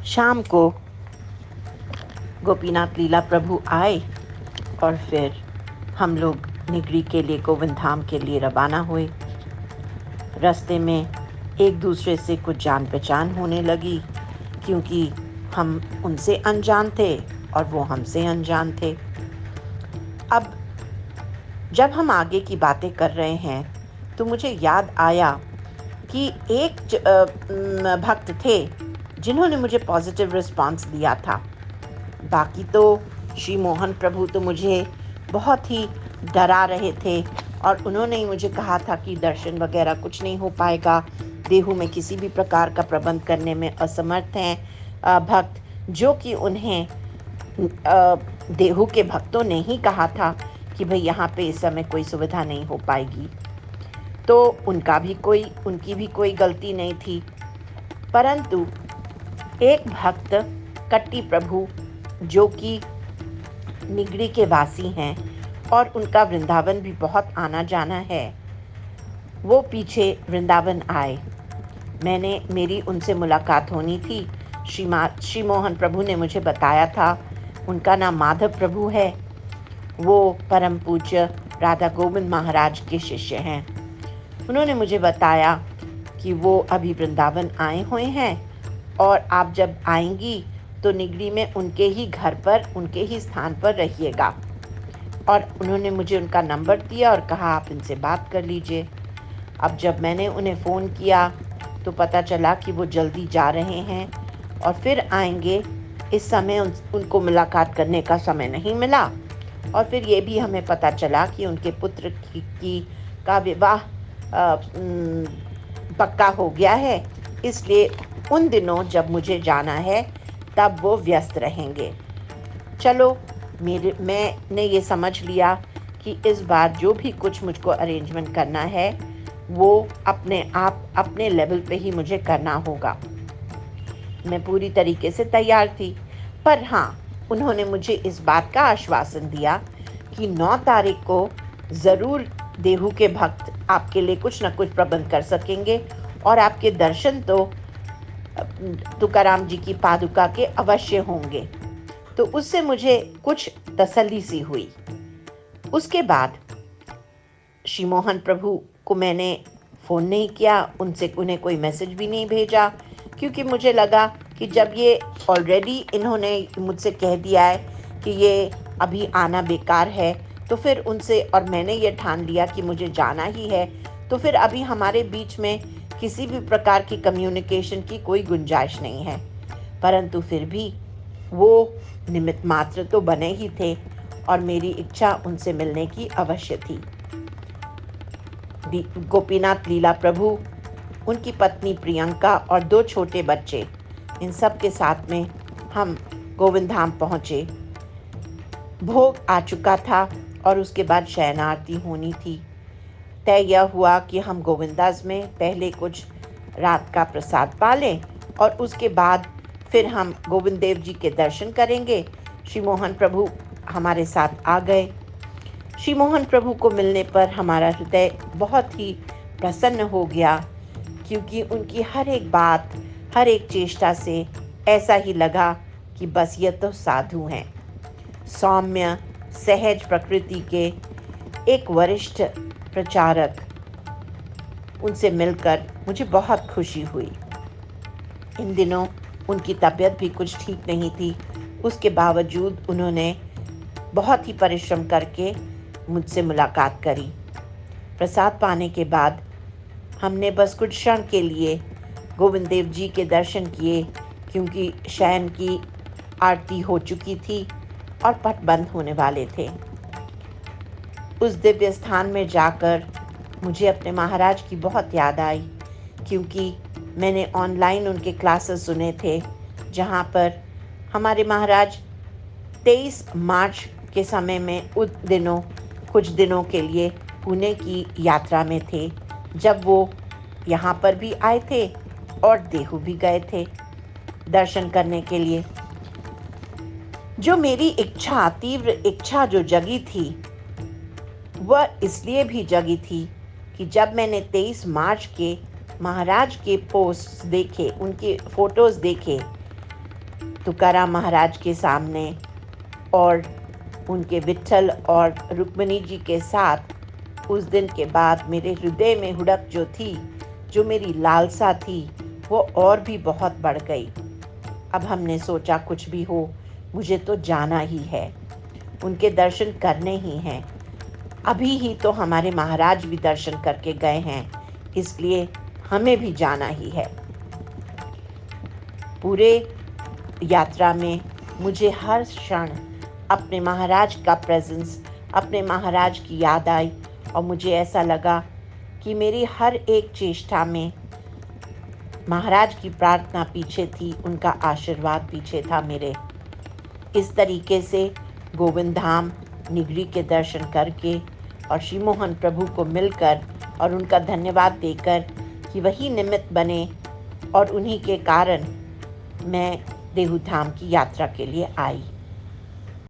शाम को गोपीनाथ लीला प्रभु आए और फिर हम लोग निगरी के लिए गोविंद धाम के लिए रवाना हुए। रास्ते में एक दूसरे से कुछ जान पहचान होने लगी, क्योंकि हम उनसे अनजान थे और वो हमसे अनजान थे। अब जब हम आगे की बातें कर रहे हैं तो मुझे याद आया कि एक भक्त थे जिन्होंने मुझे पॉजिटिव रिस्पांस दिया था। बाकी तो श्री मोहन प्रभु तो मुझे बहुत ही डरा रहे थे और उन्होंने ही मुझे कहा था कि दर्शन वगैरह कुछ नहीं हो पाएगा, देहू में किसी भी प्रकार का प्रबंध करने में असमर्थ हैं भक्त, जो कि उन्हें देहू के भक्तों ने ही कहा था कि भाई यहाँ पे इस समय कोई सुविधा नहीं हो पाएगी। तो उनकी भी कोई गलती नहीं थी। परंतु एक भक्त कट्टी प्रभु, जो कि निगरी के वासी हैं और उनका वृंदावन भी बहुत आना जाना है, वो पीछे वृंदावन आए। मेरी उनसे मुलाकात होनी थी। श्री मोहन प्रभु ने मुझे बताया था, उनका नाम माधव प्रभु है। वो परम पूज्य राधा गोविंद महाराज के शिष्य हैं। उन्होंने मुझे बताया कि वो अभी वृंदावन आए हुए हैं और आप जब आएंगी तो निगरी में उनके ही घर पर, उनके ही स्थान पर रहिएगा। और उन्होंने मुझे उनका नंबर दिया और कहा आप इनसे बात कर लीजिए। अब जब मैंने उन्हें फ़ोन किया तो पता चला कि वो जल्दी जा रहे हैं और फिर आएंगे। इस समय उनको मुलाकात करने का समय नहीं मिला। और फिर ये भी हमें पता चला कि उनके पुत्र का विवाह पक्का हो गया है, इसलिए उन दिनों जब मुझे जाना है तब वो व्यस्त रहेंगे। चलो, मैंने ये समझ लिया कि इस बार जो भी कुछ मुझको अरेंजमेंट करना है वो अपने लेवल पे ही मुझे करना होगा। मैं पूरी तरीके से तैयार थी। पर हाँ, उन्होंने मुझे इस बात का आश्वासन दिया कि 9 तारीख को ज़रूर देहू के भक्त आपके लिए कुछ न कुछ प्रबंध कर सकेंगे और आपके दर्शन तो तुकाराम जी की पादुका के अवश्य होंगे। तो उससे मुझे कुछ तसल्ली सी हुई। उसके बाद श्री मोहन प्रभु को मैंने फ़ोन नहीं किया, उन्हें कोई मैसेज भी नहीं भेजा, क्योंकि मुझे लगा कि जब ये ऑलरेडी इन्होंने मुझसे कह दिया है कि ये अभी आना बेकार है, तो फिर उनसे, और मैंने ये ठान लिया कि मुझे जाना ही है, तो फिर अभी हमारे बीच में किसी भी प्रकार की कम्युनिकेशन की कोई गुंजाइश नहीं है। परंतु फिर भी वो निमित्त मात्र तो बने ही थे और मेरी इच्छा उनसे मिलने की अवश्य थी। गोपीनाथ लीला प्रभु, उनकी पत्नी प्रियंका और 2 छोटे बच्चे, इन सब के साथ में हम गोविंद धाम पहुँचे। भोग आ चुका था और उसके बाद शयन आरती होनी थी। तय यह हुआ कि हम गोविंदास में पहले कुछ रात का प्रसाद पा लें और उसके बाद फिर हम गोविंद देव जी के दर्शन करेंगे। श्री मोहन प्रभु हमारे साथ आ गए। श्री मोहन प्रभु को मिलने पर हमारा हृदय बहुत ही प्रसन्न हो गया, क्योंकि उनकी हर एक बात, हर एक चेष्टा से ऐसा ही लगा कि बस ये तो साधु हैं। सौम्य सहज प्रकृति के एक वरिष्ठ प्रचारक, उनसे मिलकर मुझे बहुत खुशी हुई। इन दिनों उनकी तबीयत भी कुछ ठीक नहीं थी, उसके बावजूद उन्होंने बहुत ही परिश्रम करके मुझसे मुलाकात करी। प्रसाद पाने के बाद हमने बस कुछ क्षण के लिए गोविंद देव जी के दर्शन किए, क्योंकि शयन की आरती हो चुकी थी और पट बंद होने वाले थे। उस दिव्य स्थान में जाकर मुझे अपने महाराज की बहुत याद आई, क्योंकि मैंने ऑनलाइन उनके क्लासेस सुने थे, जहाँ पर हमारे महाराज 23 मार्च के समय में कुछ दिनों के लिए पुणे की यात्रा में थे, जब वो यहाँ पर भी आए थे और देहू भी गए थे दर्शन करने के लिए। जो मेरी इच्छा, तीव्र इच्छा जो जगी थी, वह इसलिए भी जगी थी कि जब मैंने 23 मार्च के महाराज के पोस्ट देखे, उनके फ़ोटोज़ देखे, तुकाराम महाराज के सामने और उनके विट्ठल और रुक्मिणी जी के साथ उस दिन के बाद मेरे हृदय में हुड़क जो थी, जो मेरी लालसा थी, वो और भी बहुत बढ़ गई। अब हमने सोचा कुछ भी हो मुझे तो जाना ही है, उनके दर्शन करने ही हैं। अभी ही तो हमारे महाराज भी दर्शन करके गए हैं, इसलिए हमें भी जाना ही है। पूरे यात्रा में मुझे हर क्षण अपने महाराज का प्रेजेंस, अपने महाराज की याद आई और मुझे ऐसा लगा कि मेरी हर एक चेष्टा में महाराज की प्रार्थना पीछे थी, उनका आशीर्वाद पीछे था मेरे। इस तरीके से गोविंद धाम निगरी के दर्शन करके और श्री मोहन प्रभु को मिलकर और उनका धन्यवाद देकर कि वही निमित्त बने और उन्हीं के कारण मैं देहू धाम की यात्रा के लिए आई।